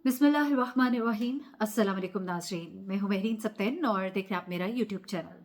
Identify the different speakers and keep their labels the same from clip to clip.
Speaker 1: बिस्मिल्लाहिर्रहमानिर्रहीम। अस्सलाम वालेकुम नाज़रीन, मैं हूँ महरीन सब्तैन और देख रहे हैं आप मेरा यूट्यूब चैनल।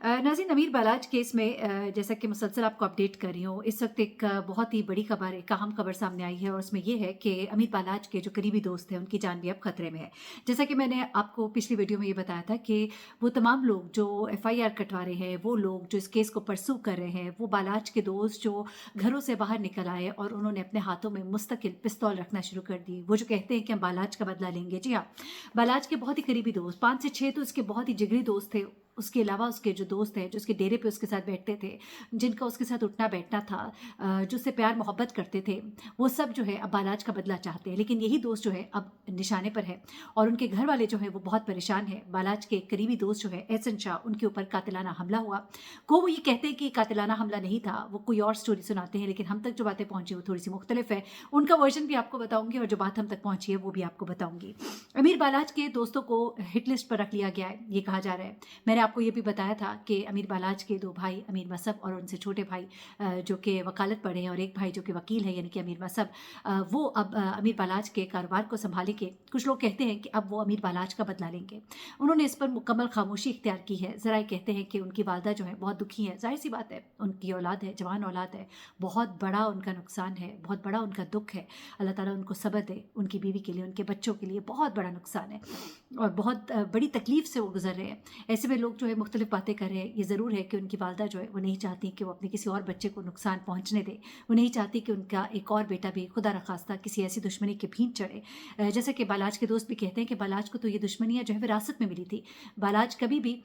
Speaker 1: नाज़रीन, अमीर बालाज केस में जैसा कि मुसलसल आपको अपडेट कर रही हूँ, इस वक्त एक बहुत ही बड़ी खबर, एक अहम खबर सामने आई है और उसमें ये है कि अमीर बालाज के जो करीबी दोस्त हैं उनकी जान भी अब खतरे में है। जैसा कि मैंने आपको पिछली वीडियो में ये बताया था कि वो तमाम लोग जो FIR कटवा रहे हैं, वो लोग जो इस केस को परसू कर रहे हैं, वो बालाज के दोस्त जो घरों से बाहर निकल आए और उन्होंने अपने हाथों में मुस्तकिल पिस्तौल रखना शुरू कर दी। वो जो कहते हैं कि हम बालाज का बदला लेंगे, जी हाँ, बालाज के बहुत ही करीबी दोस्त 5 से 6 तो उसके बहुत ही जिगरी दोस्त थे। उसके अलावा उसके जो दोस्त हैं, जो उसके डेरे पे उसके साथ बैठते थे, जिनका उसके साथ उठना बैठना था, जो उससे प्यार मोहब्बत करते थे, वो सब जो है अब बालाज का बदला चाहते हैं। लेकिन यही दोस्त जो है अब निशाने पर है और उनके घर वाले जो है वो बहुत परेशान है। बालाज के करीबी दोस्त जो है एहसन शाह, उनके ऊपर कातिलाना हमला हुआ। वो ये कहते हैं कि कातिलाना हमला नहीं था, वो कोई और स्टोरी सुनाते हैं, लेकिन हम तक जो बातें पहुंची वो थोड़ी सी मुख्तलिफ है। उनका वर्जन भी आपको बताऊंगी और जो बात हम तक पहुंची है वो भी आपको बताऊंगी। अमीर बालाज के दोस्तों को हिट लिस्ट पर रख लिया गया है, ये कहा जा रहा है। मैंने आपको ये भी बताया था कि अमीर बालाज के 2 भाई अमीर मसब और उनसे छोटे भाई जो कि वकालत पढ़े हैं और एक भाई जो कि वकील है यानी कि अमीर मसब, वो अब अमीर बालाज के कारोबार को संभालेंगे। कुछ लोग कहते हैं कि अब वो अमीर बालाज का बदला लेंगे। उन्होंने इस पर मुकम्मल खामोशी इख्तियार की है। ज़रा ये कहते हैं कि उनकी वालदा जो है बहुत दुखी है। ज़ाहिर सी बात है, उनकी औलाद है, जवान औलाद है, बहुत बड़ा उनका नुकसान है, बहुत बड़ा उनका दुख है। अल्लाह ताला उनको सब्र दे, उनकी बीवी के लिए, उनके बच्चों के लिए बहुत बड़ा नुकसान है और बहुत बड़ी तकलीफ से वो गुजर रहे हैं। ऐसे में लोग जो है मुख्तलिफ बातें कर रहे हैं। ये ज़रूर है कि उनकी वालदा जो है वो नहीं चाहती कि वो अपने किसी और बच्चे को नुकसान पहुंचने दे। वो नहीं चाहती कि उनका एक और बेटा भी खुदा न खास्ता किसी ऐसी दुश्मनी के भींच चढ़े। जैसे कि बालाज के दोस्त भी कहते हैं कि बालाज को तो ये दुश्मनियाँ जो है विरासत में मिली थी। बालाज कभी भी,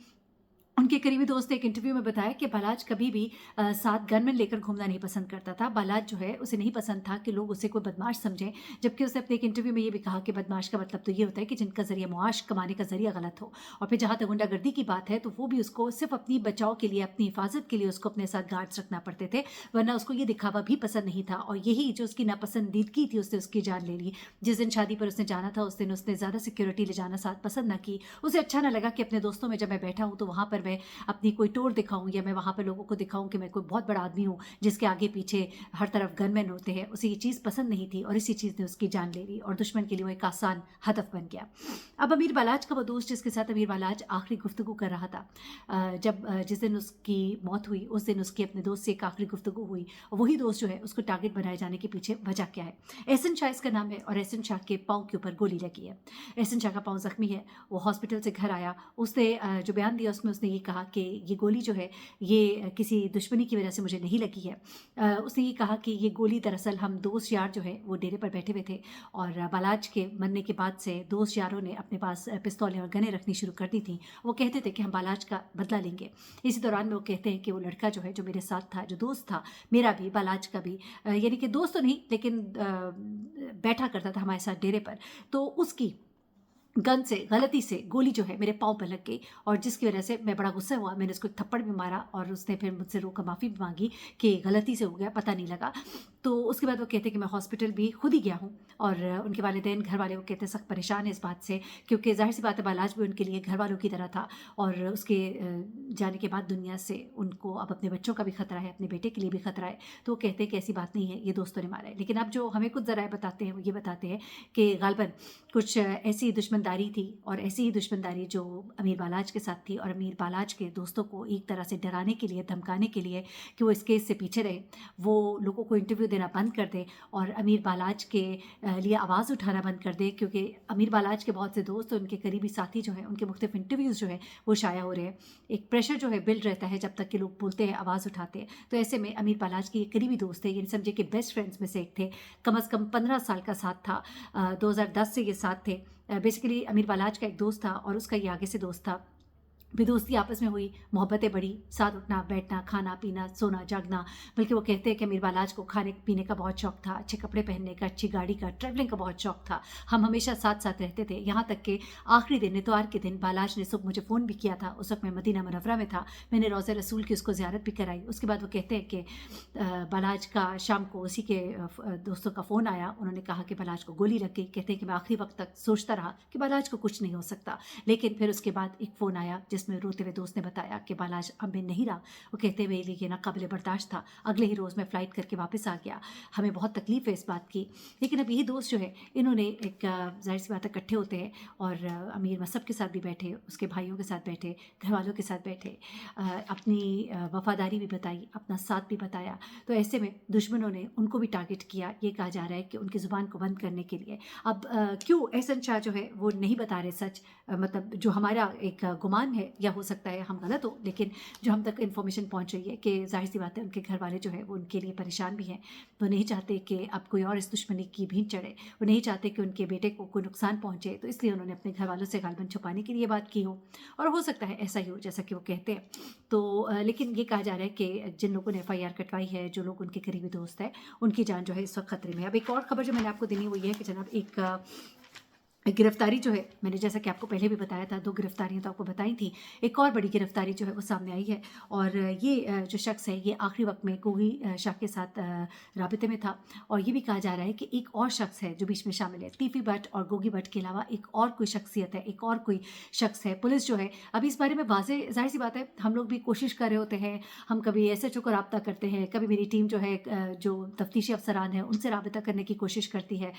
Speaker 1: उनके करीबी दोस्त ने एक इंटरव्यू में बताया कि बालाज कभी भी साथ गनमैन लेकर घूमना नहीं पसंद करता था। बालाज जो है उसे नहीं पसंद था कि लोग उसे कोई बदमाश समझें, जबकि उसने अपने एक इंटरव्यू में ये भी कहा कि बदमाश का मतलब तो ये होता है कि जिनका ज़रिया मुआश कमाने का ज़रिया गलत हो। और फिर जहाँ तक गुंडागर्दी की बात है तो वो भी उसको सिर्फ अपनी बचाव के लिए, अपनी हिफाजत के लिए उसको अपने साथ गार्ड्स रखना पड़ते थे, वरना उसको ये दिखावा भी पसंद नहीं था। और यही जो उसकी नापसंदीदगी थी उससे उसकी जान ले ली। जिस दिन शादी पर उसने जाना था उस दिन उसने ज़्यादा सिक्योरिटी ले जाना साथ पसंद ना की। उसे अच्छा ना लगा कि अपने दोस्तों में जब मैं बैठा हूँ तो वहाँ पर मैं अपनी कोई टोर दिखाऊं या मैं वहाँ पर लोगों को दिखाऊं कि मैं कोई बहुत बड़ा आदमी हूँ जिसके आगे पीछे हर तरफ गनमैन होते हैं। उसे ये चीज़ पसंद नहीं थी और इसी चीज़ ने उसकी जान ले ली और दुश्मन के लिए वो एक आसान हदफ बन गया। अब अमीर बालाज का वो दोस्त जिसके साथ अमीर बालाज आखिरी गुफ्तगू कर रहा था, जिस दिन उसकी मौत हुई उस दिन उसकी अपने दोस्त से एक आखिरी गुफ्तगू हुई और वही दोस्त जो है उसको टारगेट बनाए जाने के पीछे वजह क्या है। एहसन शाह इसका नाम है और एहसन शाह के पाँव के ऊपर गोली लगी है। एहसन शाह का पाँव जख्मी है। वो हॉस्पिटल से घर आया, उसने जो बयान दिया उसमें उसने ये कहा कि ये गोली जो है ये किसी दुश्मनी की वजह से मुझे नहीं लगी है। उसने ये कहा कि ये गोली दरअसल हम दोस्त यार जो है वो डेरे पर बैठे हुए थे और बालाज के मरने के बाद से दोस्त यारों ने अपने पास पिस्तौलें और गनें रखनी शुरू कर दी थी। वो कहते थे कि हम बालाज का बदला लेंगे। इसी दौरान में वो कहते हैं कि वो लड़का जो है जो मेरे साथ था, जो दोस्त था मेरा भी बालाज का भी, यानी कि दोस्त तो नहीं लेकिन बैठा करता था हमारे साथ डेरे पर, तो उसकी गन से गलती से गोली जो है मेरे पाँव पर लग गई और जिसकी वजह से मैं बड़ा गुस्सा हुआ। मैंने उसको एक थप्पड़ भी मारा और उसने फिर मुझसे रोकर माफ़ी भी मांगी कि गलती से हो गया, पता नहीं लगा। तो उसके बाद वो कहते हैं कि मैं हॉस्पिटल भी खुद ही गया हूँ और उनके वालिदैन, घर वाले, वो कहते हैं सख्त परेशान है इस बात से, क्योंकि ज़ाहिर सी बात है बालाज भी उनके लिए घर वालों की तरह था और उसके जाने के बाद दुनिया से उनको अब अपने बच्चों का भी खतरा है, अपने बेटे के लिए भी खतरा है। तो वो कहते हैं कि ऐसी बात नहीं है, ये दोस्तों ने मारा है। लेकिन अब जो हमें कुछ ज़राए बताते हैं वो ये बताते हैं कि गालबन कुछ ऐसी दुश्मनदारी थी और ऐसी ही दुश्मनदारी जो अमीर बालाज के साथ थी और अमीर बालाज के दोस्तों को एक तरह से डराने के लिए, धमकाने के लिए कि वो इस केस से पीछे रहे, वो लोगों को इंटरव्यू देना बंद कर दे और अमीर बालाज के लिए आवाज़ उठाना बंद कर दे, क्योंकि अमीर बालाज के बहुत से दोस्त और उनके करीबी साथी जो हैं उनके मुख्तलिफ इंटरव्यूज़ जो है वो शाया हो रहे हैं। एक प्रेशर जो है बिल्ड रहता है जब तक कि लोग बोलते हैं, आवाज़ उठाते हैं। तो ऐसे में अमीर बालाज के करीबी दोस्त थे, यानी समझे कि बेस्ट फ्रेंड्स में से एक थे, कम अज़ कम 15 साल का साथ था, 2010 से ये साथ थे। बेसिकली अमीर बालाज का एक दोस्त था और उसका ये आगे से दोस्त था। भी दोस्ती आपस में हुई, मोहब्बतें बढ़ी, साथ उठना बैठना, खाना पीना, सोना जागना। बल्कि वो कहते हैं कि अमीर बालाज को खाने पीने का बहुत शौक था, अच्छे कपड़े पहनने का, अच्छी गाड़ी का, ट्रैवलिंग का बहुत शौक था। हम हमेशा साथ साथ रहते थे, यहाँ तक कि आखिरी दिन इतवार के दिन बालाज ने सुबह मुझे फ़ोन भी किया था। उस वक्त मैं मदीना मुनव्वरा में था, मैंने रोज़े रसूल की उसको ज़ियारत भी कराई। उसके बाद वो कहते हैं कि बालाज का शाम को उसी के दोस्तों का फ़ोन आया, उन्होंने कहा कि बालाज को गोली लग गई। कहते हैं कि मैं आखिरी वक्त तक सोचता रहा कि बालाज को कुछ नहीं हो सकता, लेकिन फिर उसके बाद एक फ़ोन आया जिसमें रोते हुए दोस्त ने बताया कि बालाज अब में नहीं रहा। वो कहते हुए ये नाकाबिल बर्दाश्त था, अगले ही रोज़ मैं फ़्लाइट करके वापस आ गया, हमें बहुत तकलीफ़ है इस बात की। लेकिन अब यही दोस्त जो है इन्होंने एक ज़ाहिर सी बात है इकट्ठे होते हैं और अमीर मसहब के साथ भी बैठे, उसके भाइयों के साथ बैठे, घर वालों के साथ बैठे, अपनी वफ़ादारी भी बताई, अपना साथ भी बताया। तो ऐसे में दुश्मनों ने उनको भी टारगेट किया। ये कहा जा रहा है कि उनकी ज़ुबान को बंद करने के लिए। अब क्यों एहसन शाह जो है वो नहीं बता रहे सच, मतलब जो हमारा एक गुमान है, या हो सकता है हम गलत हो, लेकिन जो हम तक इन्फॉर्मेशन पहुंच रही है कि जाहिर सी बात है उनके घर वाले जो है वो उनके लिए परेशान भी हैं। वो नहीं चाहते कि अब कोई और इस दुश्मनी की भींच चढ़े, वो नहीं चाहते कि उनके बेटे को कोई नुकसान पहुंचे, तो इसलिए उन्होंने अपने घर वालों से गालबन छुपाने के लिए बात की हो, और हो सकता है ऐसा ही हो जैसा कि वो कहते हैं। तो लेकिन ये कहा जा रहा है कि जिन लोगों ने FIR कटवाई है, जो लोग उनके करीबी दोस्त हैं, उनकी जान जो है इस वक्त खतरे में है। अब एक और खबर जो मैंने आपको देनी वो ये है कि जनाब एक गिरफ्तारी जो है, मैंने जैसा कि आपको पहले भी बताया था, 2 गिरफ्तारियां तो आपको बताई थी, एक और बड़ी गिरफ्तारी जो है वो सामने आई है। और ये जो शख्स है ये आखिरी वक्त में गोगी शाह के साथ राबिते में था। और ये भी कहा जा रहा है कि एक और शख्स है जो बीच में शामिल है, तीफी भट्ट और गोगी भट्ट के अलावा एक और कोई शख्सियत है, एक और कोई शख्स है। पुलिस जो है अभी इस बारे में वाज़े, जाहिर सी बात है हम लोग भी कोशिश कर रहे होते हैं, हम कभी SHO को रब्ता करते हैं, कभी मेरी टीम जो है जो तफ्तीशी अफसरान है उनसे रब्ता करने की कोशिश करती है,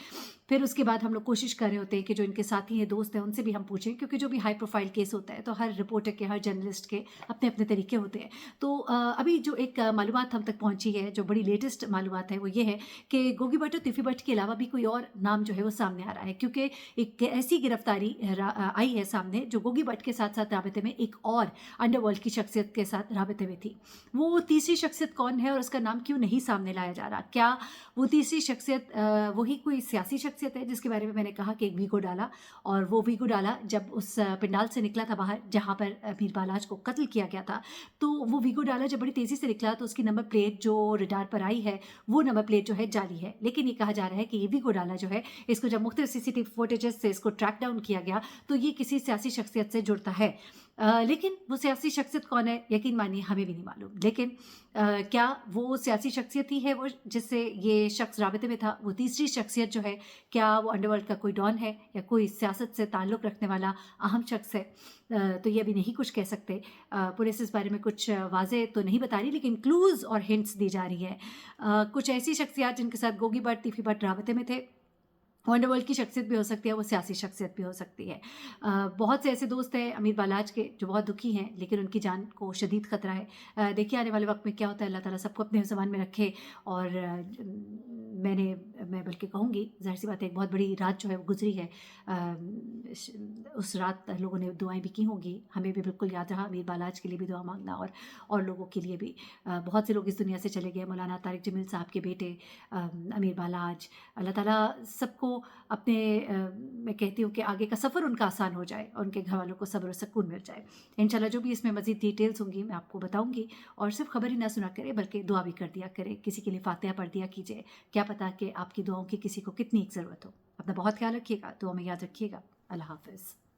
Speaker 1: फिर उसके बाद हम लोग कोशिश कर रहे होते हैं कि जो इनके साथी हैं, दोस्त हैं, उनसे भी हम पूछें, क्योंकि जो भी हाई प्रोफाइल केस होता है तो हर रिपोर्टर के, हर जर्नलिस्ट के अपने अपने तरीके होते हैं। तो अभी जो एक मालूमात हम तक पहुंची है, जो बड़ी लेटेस्ट मालूमात है वो ये है कि गोगी भट्ट और तीफी भट्ट के अलावा भी कोई और नाम जो है वो सामने आ रहा है, क्योंकि एक ऐसी गिरफ्तारी आई है सामने जो गोगी भट्ट के साथ साथ राबिते में एक और अंडरवर्ल्ड की शख्सियत के साथ राबिते में थी। वो तीसरी शख्सियत कौन है और उसका नाम क्यों नहीं सामने लाया जा रहा? क्या वो तीसरी शख्सियत वही कोई सियासी शख्सियत है जिसके बारे में मैंने कहा कि एक वीगो डाला, और वो वीगो डाला जब उस पंडाल से निकला था बाहर जहाँ पर अमीर बालाज को कत्ल किया गया था, तो वो वीगो डाला जब बड़ी तेज़ी से निकला तो उसकी नंबर प्लेट जो रडार पर आई है वो नंबर प्लेट जो है जाली है। लेकिन ये कहा जा रहा है कि ये वीगो डाला जो है, इसको जब मुख्तलिफ CCTV फुटेजेस से इसको ट्रैक डाउन किया गया तो ये किसी सियासी शख्सियत से जुड़ता है। लेकिन वो सियासी शख्सियत कौन है, यकीन मानिए हमें भी नहीं मालूम। लेकिन क्या वो सियासी शख्सियत ही है वो जिससे ये शख्स राबिते में था? वो तीसरी शख्सियत जो है, क्या वो अंडरवर्ल्ड का कोई डॉन है या कोई सियासत से ताल्लुक़ रखने वाला अहम शख्स है? तो ये अभी नहीं कुछ कह सकते। पुलिस इस बारे में कुछ वाज़े तो नहीं बता रही, लेकिन क्लूज़ और हिंट्स दी जा रही है। कुछ ऐसी शख्सियत जिनके साथ गोगी भट्ट, तीफी भट्ट राबिते में थे, वो अंडरवर्ल्ड की शख्सियत भी हो सकती है, वो सियासी शख्सियत भी हो सकती है। बहुत से ऐसे दोस्त हैं अमीर बालाज के जो बहुत दुखी हैं, लेकिन उनकी जान को शदीद ख़तरा है। देखिए आने वाले वक्त में क्या होता है, अल्लाह ताला सबको अपने ज़बान में रखे। और मैं बल्कि कहूँगी, ज़ाहिर सी बात है एक बहुत बड़ी रात जो है वो गुजरी है। उस रात लोगों ने दुआएं भी की होंगी, हमें भी बिल्कुल याद रहा अमीर बालाज के लिए भी दुआ मांगना, और लोगों के लिए भी। बहुत से लोग इस दुनिया से चले गए, मौलाना तारिक जमील साहब के बेटे अमीर बालाज। अल्लाह ताला सबको अपने मैं कहती हूँ कि आगे का सफ़र उनका आसान हो जाए और उनके घर वालों को सब्र और सुकून मिल जाए। इंशाल्लाह जो भी इसमें मज़ीद डिटेल्स होंगी मैं आपको बताऊँगी। और सिर्फ खबर ही ना सुना करे बल्कि दुआ भी कर दिया करे, किसी के लिए फातिहा पढ़ दिया कीजिए। क्या पता कि आपकी दुआओं की किसी को कितनी ज़रूरत हो। अपना बहुत ख्याल रखिएगा, दुआ में याद रखिएगा। अल्लाह हाफ़िज़।